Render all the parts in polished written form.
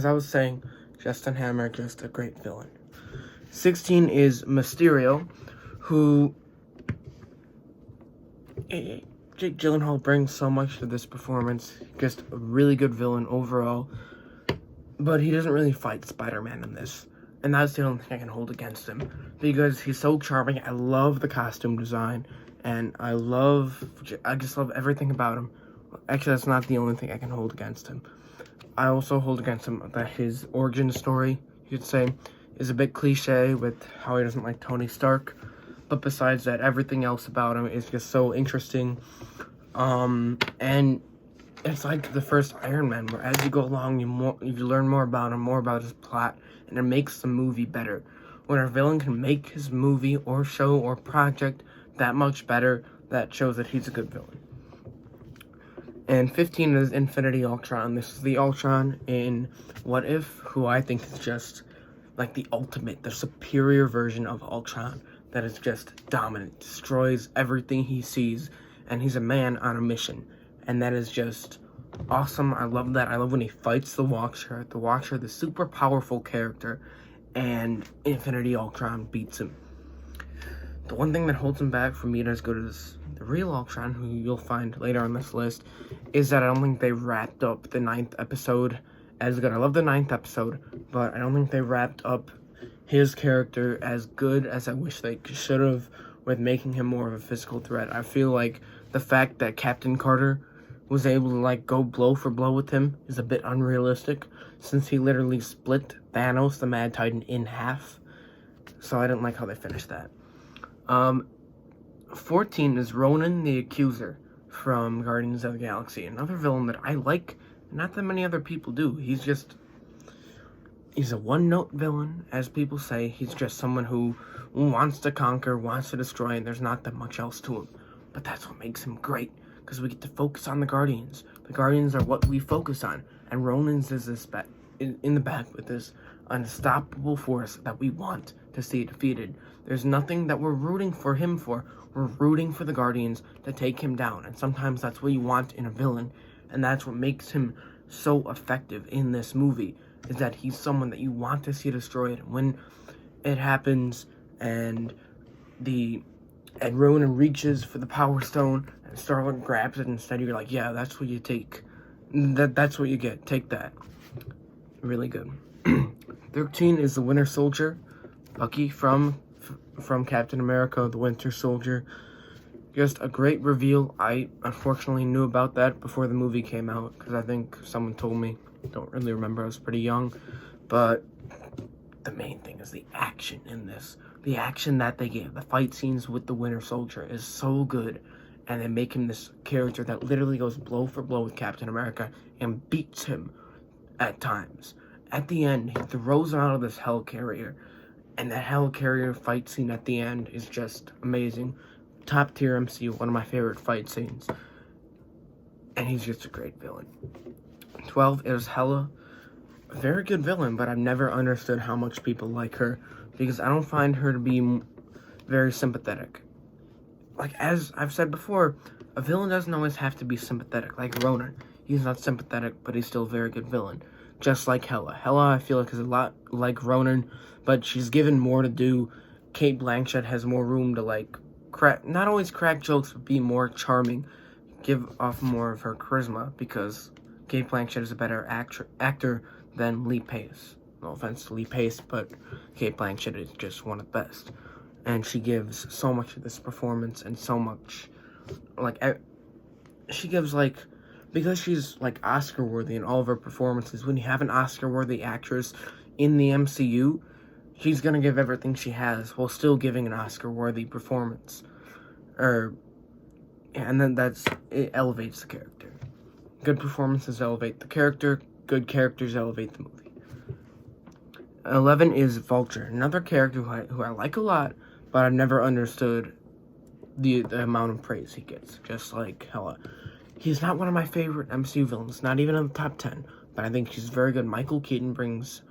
As I was saying, Justin Hammer, just a great villain. 16 is Mysterio, who Jake Gyllenhaal brings so much to this performance. Just a really good villain overall. But he doesn't really fight Spider-Man in this. And that's the only thing I can hold against him. Because he's so charming. I love the costume design. And I just love everything about him. Actually, that's not the only thing I can hold against him. I also hold against him that his origin story, you could say, is a bit cliche with how he doesn't like Tony Stark. But besides that, everything else about him is just so interesting. And it's like the first Iron Man, where as you go along, you learn more about him, more about his plot, and it makes the movie better. When a villain can make his movie or show or project that much better, that shows that he's a good villain. And 15 is Infinity Ultron. This is the Ultron in What If, who I think is just like the ultimate, the superior version of Ultron that is just dominant, destroys everything he sees, and he's a man on a mission. And that is just awesome. I love that. I love when he fights the Watcher. The Watcher, the super powerful character, and Infinity Ultron beats him. The one thing that holds him back from being as good as the real Ultron, who you'll find later on this list, is that I don't think they wrapped up the 9th episode as good. I love the 9th episode, but I don't think they wrapped up his character as good as I wish they should have, with making him more of a physical threat. I feel like the fact that Captain Carter was able to go blow for blow with him is a bit unrealistic, since he literally split Thanos, the Mad Titan, in half. So I didn't like how they finished that. 14 is Ronan the Accuser from Guardians of the Galaxy. Another villain that I like, not that many other people do. He's a one-note villain, as people say. He's just someone who wants to conquer, wants to destroy, and there's not that much else to him. But that's what makes him great, because we get to focus on the Guardians. The Guardians are what we focus on, and Ronan's is this in the back with this unstoppable force that we want to see defeated. There's nothing that we're rooting for him for. We're rooting for the Guardians to take him down, and sometimes that's what you want in a villain, and that's what makes him so effective in this movie, is that he's someone that you want to see destroyed. And when it happens, and Ronan reaches for the Power Stone, and Star-Lord grabs it instead, you're like, yeah, that's what you take. That's what you get. Take that. Really good. 13 is the Winter Soldier, Bucky from Captain America, the Winter Soldier. Just a great reveal. I unfortunately knew about that before the movie came out, because I think someone told me. Don't really remember, I was pretty young. But the main thing is the action in this. The action that they give, the fight scenes with the Winter Soldier is so good. And they make him this character that literally goes blow for blow with Captain America and beats him at times. At the end, he throws him out of this helicarrier, and that helicarrier fight scene at the end is just amazing. Top tier MCU, one of my favorite fight scenes. And he's just a great villain. 12 is Hela. A very good villain, but I've never understood how much people like her, because I don't find her to be very sympathetic. Like, as I've said before, a villain doesn't always have to be sympathetic. Like Ronan, he's not sympathetic, but he's still a very good villain. Just like Hela. Hela, I feel like, is a lot like Ronan, but she's given more to do. Kate Blanchett has more room to, not always crack jokes, but be more charming. Give off more of her charisma, because Kate Blanchett is a better actor than Lee Pace. No offense to Lee Pace, but Kate Blanchett is just one of the best. And she gives so much of this performance, and so much, she gives, because she's, Oscar-worthy in all of her performances. When you have an Oscar-worthy actress in the MCU, she's gonna give everything she has, while still giving an Oscar-worthy performance. And then it elevates the character. Good performances elevate the character, good characters elevate the movie. 11 is Vulture, another character who I like a lot, but I've never understood the amount of praise he gets, just like Hela. He's not one of my favorite MCU villains, not even in the top 10, but I think he's very good. Michael Keaton brings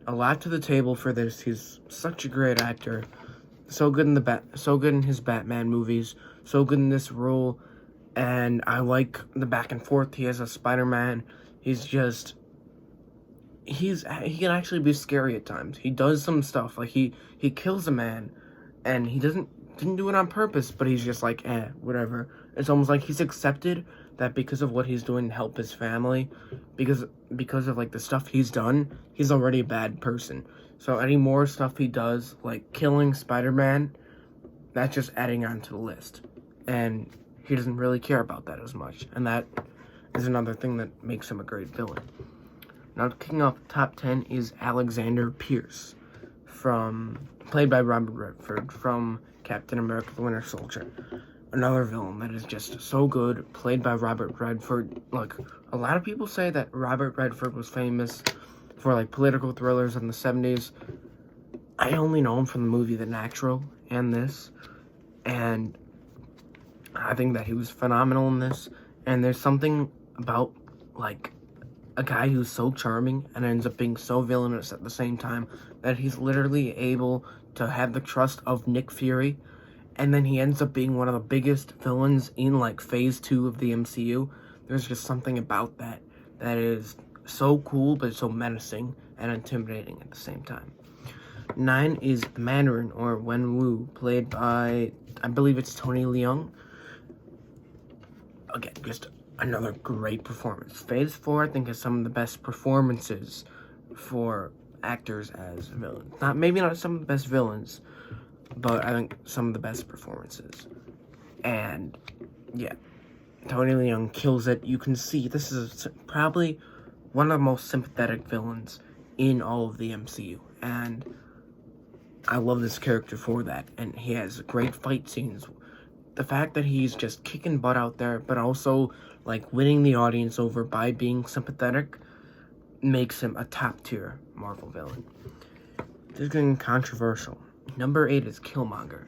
a lot to the table for this. He's such a great actor, so good in his Batman movies, so good in this role, and I like the back and forth he has as Spider-Man. He's just he can actually be scary at times. He does some stuff, like he kills a man, and he didn't do it on purpose, but he's just like, whatever. It's almost like he's accepted that because of what he's doing to help his family, because of like the stuff he's done, he's already a bad person. So any more stuff he does, like killing Spider-Man, that's just adding on to the list. And he doesn't really care about that as much. And that is another thing that makes him a great villain. Now, kicking off top 10 is Alexander Pierce, played by Robert Redford from Captain America: The Winter Soldier. Another villain that is just so good, played by Robert Redford. Like, a lot of people say that Robert Redford was famous for, like, political thrillers in the 70s. I only know him from the movie The Natural and this, and I think that he was phenomenal in this. And there's something about, like, a guy who's so charming and ends up being so villainous at the same time that he's literally able to have the trust of Nick Fury, and then he ends up being one of the biggest villains in, like, phase 2 of the MCU. There's just something about that is so cool, but so menacing and intimidating at the same time. 9 is the Mandarin, or Wen Wu, played by, I believe it's Tony Leung. Again, just another great performance. Phase 4, I think, is some of the best performances for actors as villains. Maybe not some of the best villains, but I think some of the best performances. And, yeah, Tony Leung kills it. You can see this is probably one of the most sympathetic villains in all of the MCU. And I love this character for that. And he has great fight scenes. The fact that he's just kicking butt out there, but also, like, winning the audience over by being sympathetic, makes him a top-tier Marvel villain. This is getting controversial. Number 8 is Killmonger.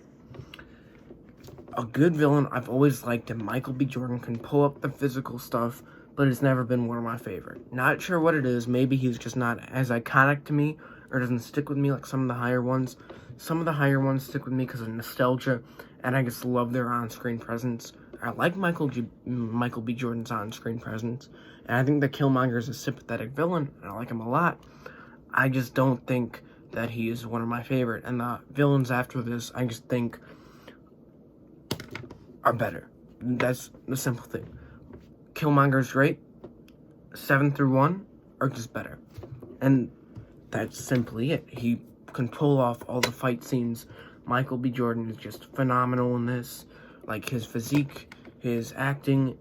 A good villain. I've always liked him. Michael B. Jordan can pull up the physical stuff, but it's never been one of my favorite. Not sure what it is. Maybe he's just not as iconic to me, or doesn't stick with me like some of the higher ones. Some of the higher ones stick with me because of nostalgia, and I just love their on-screen presence. I like Michael B. Jordan's on-screen presence, and I think that Killmonger is a sympathetic villain, and I like him a lot. I just don't think that he is one of my favorite, and the villains after this, I just think, are better. That's the simple thing. Killmonger's great. 7 through 1 are just better. And that's simply it. He can pull off all the fight scenes. Michael B. Jordan is just phenomenal in this. Like, his physique, his acting,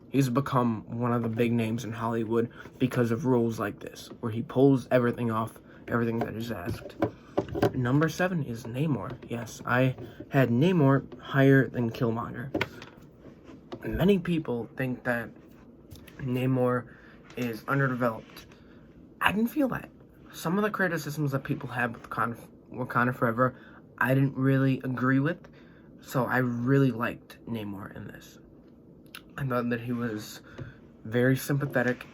he's become one of the big names in Hollywood because of roles like this, where he pulls everything off, everything that is asked. Number 7 is Namor. Yes, I had Namor higher than Killmonger. Many people think that Namor is underdeveloped. I didn't feel that. Some of the criticisms that people have with Wakanda Forever, I didn't really agree with, so I really liked Namor in this. I thought that he was very sympathetic,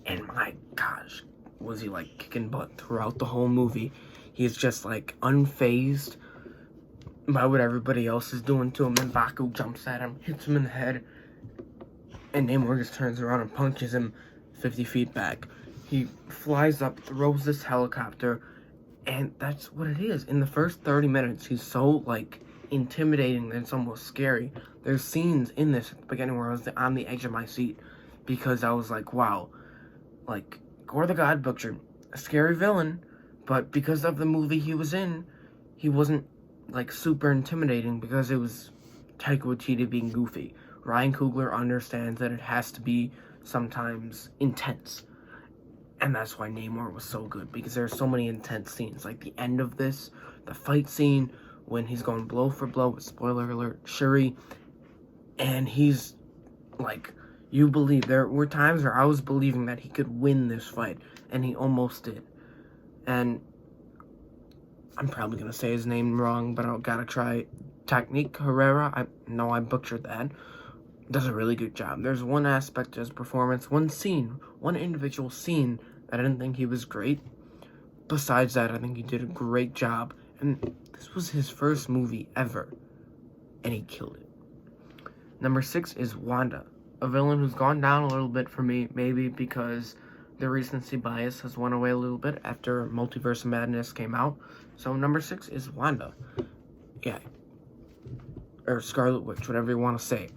and my gosh, was he, like, kicking butt throughout the whole movie. He's just, like, unfazed by what everybody else is doing to him, and Baku jumps at him, hits him in the head, and Namor just turns around and punches him 50 feet back. He flies up, throws this helicopter, and that's what it is. In the first 30 minutes, he's so, like, intimidating that it's almost scary. There's scenes in this at the beginning where I was on the edge of my seat, because I was like, wow, like, Gore the God Butcher, a scary villain, but because of the movie he was in, he wasn't, like, super intimidating because it was Taika Waititi being goofy. Ryan Coogler understands that it has to be sometimes intense. And that's why Namor was so good, because there are so many intense scenes. Like the end of this, the fight scene, when he's going blow for blow, spoiler alert, Shuri, and he's, like, you believe, there were times where I was believing that he could win this fight, and he almost did. And I'm probably going to say his name wrong, but I've got to try. Technique Herrera, I know I butchered that, does a really good job. There's one aspect to his performance, one scene, one individual scene that I didn't think he was great. Besides that, I think he did a great job, and this was his first movie ever, and he killed it. Number 6 is Wanda, a villain who's gone down a little bit for me, maybe because the recency bias has went away a little bit after Multiverse of Madness came out. So number 6 is Wanda. Yeah. Or Scarlet Witch, whatever you want to say.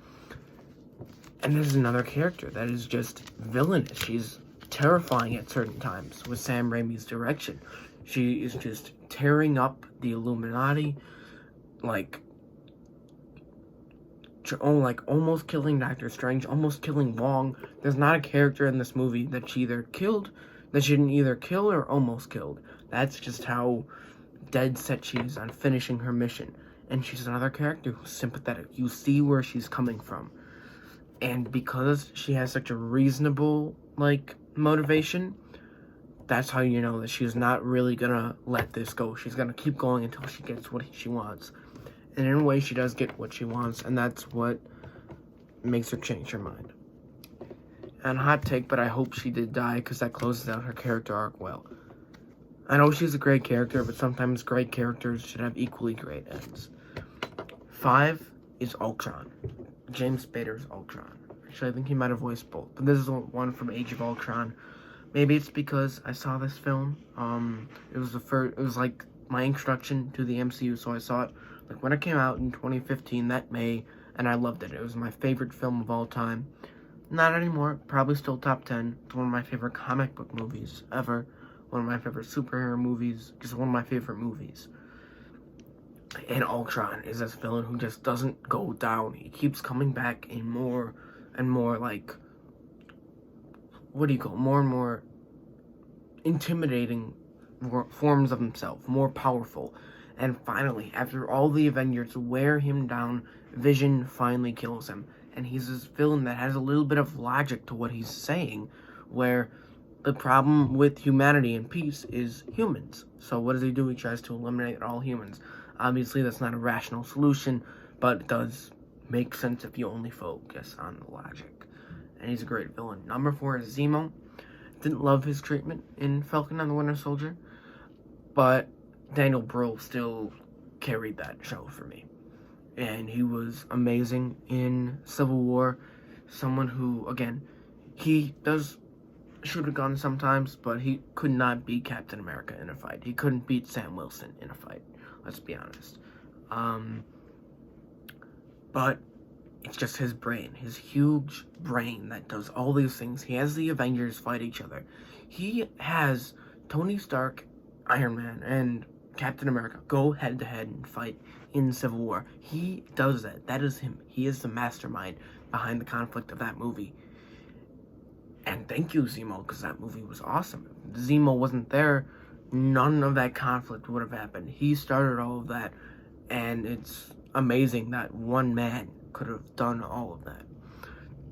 And there's another character that is just villainous. She's terrifying at certain times with Sam Raimi's direction. She is just tearing up the Illuminati, like almost killing Doctor Strange, almost killing Wong. There's not a character in this movie that she didn't either kill or almost killed. That's just how dead set she is on finishing her mission. And she's another character who's sympathetic. You see where she's coming from. And because she has such a reasonable, motivation, that's how you know that she's not really gonna let this go. She's gonna keep going until she gets what she wants. And in a way, she does get what she wants, and that's what makes her change her mind. And hot take, but I hope she did die, because that closes out her character arc well. I know she's a great character, but sometimes great characters should have equally great ends. 5 is Ultron. James Spader's Ultron. Actually, I think he might have voiced both, but this is one from Age of Ultron. Maybe it's because I saw this film. It was like my introduction to the MCU, so I saw it when it came out in 2015, that May, and I loved it. It was my favorite film of all time. Not anymore, probably still top 10. It's one of my favorite comic book movies ever. One of my favorite superhero movies, just one of my favorite movies. And Ultron is this villain who just doesn't go down. He keeps coming back in more and more, more and more intimidating forms of himself, more powerful. And finally, after all the Avengers wear him down, Vision finally kills him. And he's this villain that has a little bit of logic to what he's saying, where the problem with humanity and peace is humans. So what does he do? He tries to eliminate all humans. Obviously, that's not a rational solution, but it does make sense if you only focus on the logic. And he's a great villain. Number 4 is Zemo. Didn't love his treatment in Falcon and the Winter Soldier, but Daniel Brühl still carried that show for me. And he was amazing in Civil War. Someone who, again, he does shoot a gun sometimes, but he could not beat Captain America in a fight. He couldn't beat Sam Wilson in a fight. Let's be honest. But it's just his brain, his huge brain that does all these things. He has the Avengers fight each other. He has Tony Stark, Iron Man, and Captain America go head-to-head and fight in Civil War. He does that. That is him. He is the mastermind behind the conflict of that movie. And thank you, Zemo, because that movie was awesome. If Zemo wasn't there, none of that conflict would have happened. He started all of that, and it's amazing that one man could have done all of that.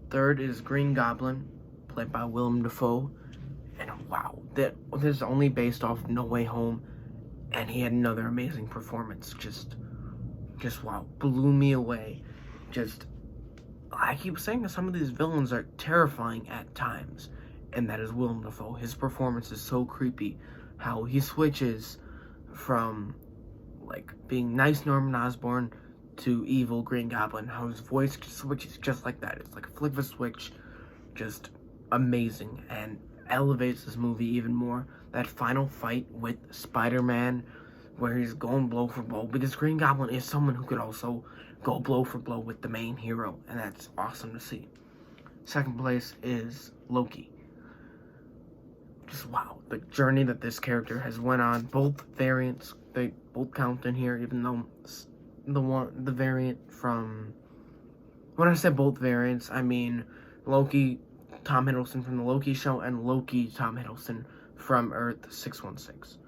3rd is Green Goblin, played by Willem Dafoe. And wow, this is only based off No Way Home, and he had another amazing performance. Just wow, blew me away. I keep saying that some of these villains are terrifying at times, and that is Willem Dafoe. His performance is so creepy. How he switches from being nice Norman Osborn to evil Green Goblin. How his voice switches just like that. It's like a flick of a switch. Just amazing, and elevates this movie even more. That final fight with Spider-Man, where he's going blow for blow, because Green Goblin is someone who could also go blow for blow with the main hero, and that's awesome to see. 2nd place is Loki. Just wow, the journey that this character has went on. Both variants, they both count in here, even though the variant from, when I say both variants, I mean Loki, Tom Hiddleston from the Loki show, and Loki, Tom Hiddleston from Earth 616.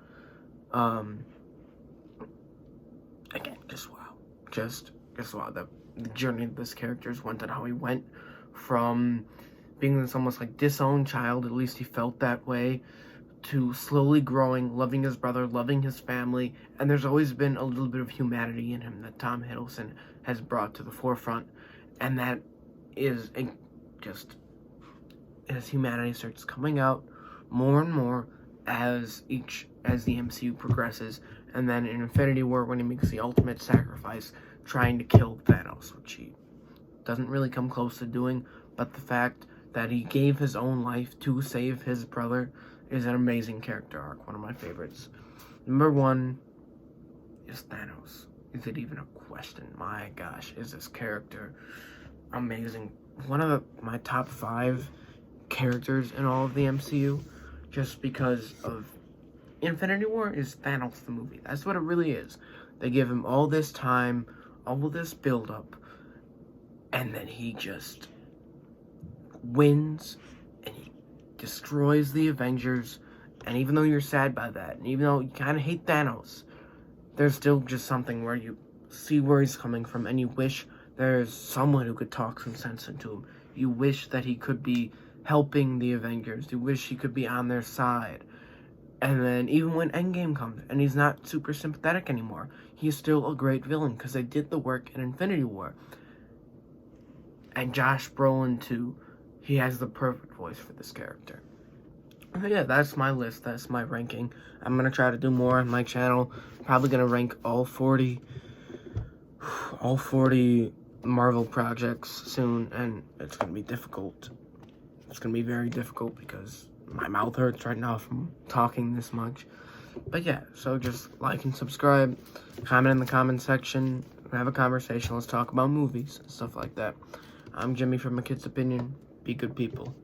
Again, just wow. Just wow. The journey that this character's went on, how he went from being this almost disowned child, at least he felt that way, to slowly growing, loving his brother, loving his family, and there's always been a little bit of humanity in him that Tom Hiddleston has brought to the forefront, and that is as humanity starts coming out more and more as the MCU progresses, and then in Infinity War when he makes the ultimate sacrifice trying to kill Thanos, which he doesn't really come close to doing, but the fact that he gave his own life to save his brother is an amazing character arc, one of my favorites. Number 1 is Thanos. Is it even a question? My gosh, is this character amazing. One of my top 5 characters in all of the MCU, just because of Infinity War, is Thanos the movie. That's what it really is. They give him all this time, all this build-up, and then he just wins, and he destroys the Avengers, and even though you're sad by that, and even though you kind of hate Thanos, there's still just something where you see where he's coming from, and you wish there's someone who could talk some sense into him. You wish that he could be helping the Avengers. You wish he could be on their side. And then even when Endgame comes, and he's not super sympathetic anymore, he's still a great villain, because they did the work in Infinity War. And Josh Brolin, too, he has the perfect voice for this character. But yeah, that's my list. That's my ranking. I'm going to try to do more on my channel. Probably going to rank all 40 Marvel projects soon, and it's going to be difficult. It's going to be very difficult because my mouth hurts right now from talking this much. But yeah, so just like and subscribe, comment in the comment section, have a conversation. Let's talk about movies and stuff like that. I'm Jimmy from A Kid's Opinion. Be good people.